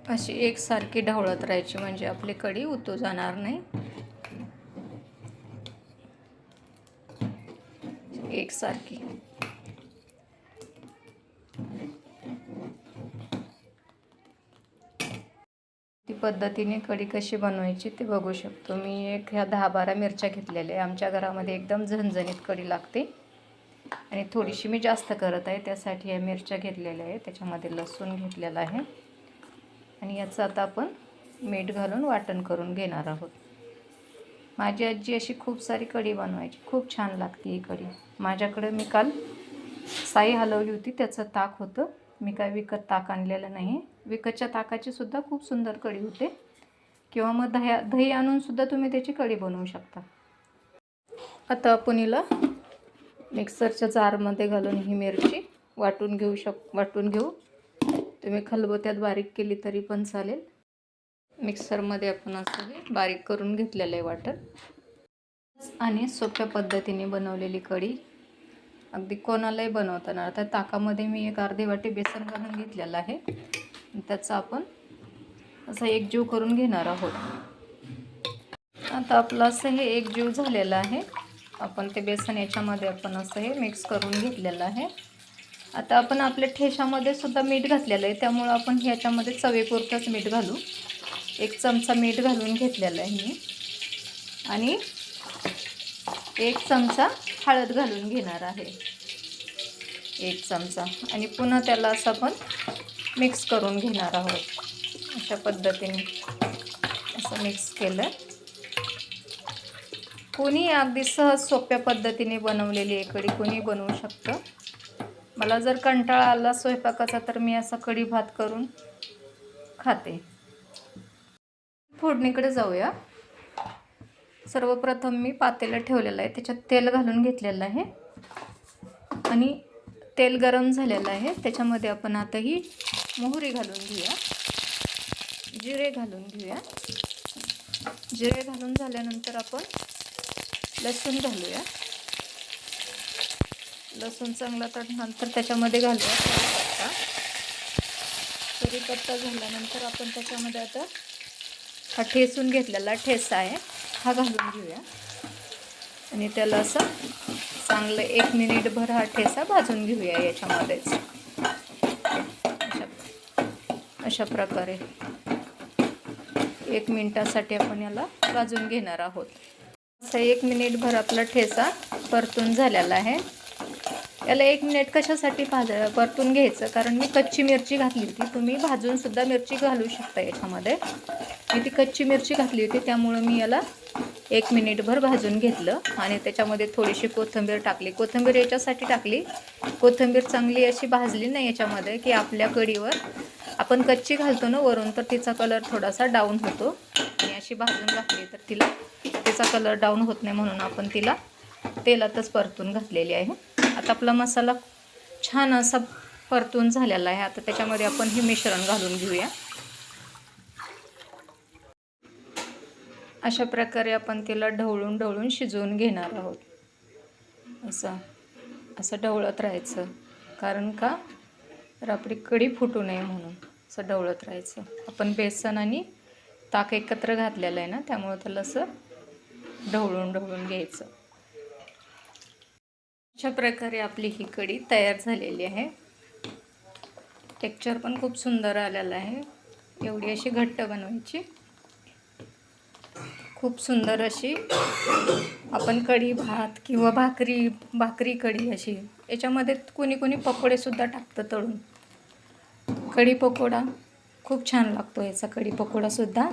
अशी एकसारखी ढवळत राहायची म्हणजे आपली कढी उतू जाणार नाही. एकसारखी ती पद्धतीने कढी कशी बनवायची ते बघू शकतो. मी ह्या 10-12 मिरच्या घेतलेल्या आहे. आमच्या घरामध्ये एकदम झणझणीत कढी लागते आणि थोडीशी मी जास्त करत आहे, त्यासाठी या मिरच्या घेतलेल्या आहे. त्याच्यामध्ये लसूण घेतलेला आहे आणि याचं आता आपण मीठ घालून वाटण करून घेणार आहोत. माझी आजी अशी खूप सारी कढी बनवायची, खूप छान लागते ही कढी. माझ्याकडे मी काल साई हलवली होती, त्याचं ताक होतं. मी काय विकत ताक आणलेलं नाही. विकतच्या ताकाची सुद्धा खूप सुंदर कढी होते, किंवा मग दही आणून सुद्धा तुम्ही त्याची कढी बनवू शकता. आता आपण हिला मिक्सरच्या जारमध्ये घालून ही मिरची वाटून घेऊ. तुम्ही खलबत्त्यात बारीक केली तरी पण चालेल. मिक्सरमध्ये आपण असं हे बारीक करून घेतलेलं आहे वाटण. आणि सोप्या पद्धतीने बनवलेली कढी अगदी कोणालाही बनवताना. आता ताकामध्ये मी एक अर्धी वाटी बेसन घालून घेतलेलं आहे. त्याचा आपण असं एकजीव करून घेणार आहोत. आता आपलं असं हे एकजीव झालेलं आहे. आपण ते बेसन याच्यामध्ये आपण असं हे मिक्स करून घेतलेलं आहे. आता आपण आपल्या ठेशामध्ये सुद्धा मीठ घातलेलं आहे, त्यामुळं आपण ह्याच्यामध्ये चवीपुरतंच मीठ घालू. 1 चमचा मीठ घालून घेतलेलं आहे मी आणि 1 चमचा हळद घालून घेणार आहे. 1 चमचा आणि पुन्हा त्याला असं आपण मिक्स करून घेणार आहोत. अशा पद्धतीने असं मिक्स केलं. कोणी अगदी सहज सोप्या पद्धतीने बनवलेली आहे कढी कोणी बनवू शकतं. मला जर कंटाळा आला स्वयंपाकाचा तर मी असा कढी भात करून खाते. फोडणीकडे जाऊया. सर्वप्रथम मी पातेलं ठेवलेलं आहे, त्याच्यात तेल घालून घेतलेलं आहे आणि तेल गरम झालेलं आहे. त्याच्यामध्ये आपण आता ही मोहरी घालून घेऊया, जिरे घालून घेऊया. जिरे घालून झाल्यानंतर आपण लसूण घालूया. लसूण चांगला तळल्यानंतर त्याच्यामध्ये घालूया कढीपत्ता. कढीपत्ता झाल्यानंतर आपण त्याच्यामध्ये आता हा ठेचून घेतलेला ठेचा आहे हा घालून घेऊया आणि त्याला असं चांगलं 1 मिनिटभर हा ठेचा भाजून घेऊया याच्यामध्येच. अशा प्रकारे 1 मिनिटासाठी आपण याला भाजून घेणार आहोत. असं 1 मिनिटभर आपला ठेचा परतून झालेला आहे. याला 1 मिनिट कशासाठी परतून घ्यायचं, कारण मी कच्ची मिरची घातली होती. तुम्ही भाजून सुद्धा मिरची घालू शकता याच्यामध्ये. मी ती कच्ची मिरची घातली होती त्यामुळं मी याला 1 मिनिटभर भाजून घेतलं आणि त्याच्यामध्ये थोडीशी कोथिंबीर टाकली. कोथिंबीर याच्यासाठी टाकली, कोथिंबीर चांगली अशी भाजली नाही याच्यामध्ये की आपल्या कढीवर आपण कच्ची घालतो ना वरून, तर तिचा कलर थोडासा डाऊन होतो. आणि अशी भाजून घातली तर तिचा कलर डाऊन होत नाही, म्हणून आपण तिला तेलातच परतून घातलेली आहे. आता आपला मसाला छान असा परतून झालेला आहे. आता त्याच्यामध्ये आपण हे मिश्रण घालून घेऊया. अशा प्रकारे आपण तिला ढवळून शिजवून घेणार आहोत. असं ढवळत राहायचं, कारण का तर आपली कढी फुटू नये म्हणून असं ढवळत राहायचं. आपण बेसन आणि ताक एकत्र घातलेलं आहे ना, त्यामुळे त्याला असं ढवळून घ्यायचं. अशा प्रकारे आपली ही कढी तयार झालेली आहे. टेक्स्चर पण खूप सुंदर आलेलं आहे. एवढी अशी घट्ट बनवायची, खूप सुंदर अशी आपण कढी भात किंवा भाकरी कढी अशी. याच्यामध्ये कोणी पकोडेसुद्धा टाकतं तळून. कढी पकोडा खूप छान लागतो याचा, कढी पकोडासुद्धा.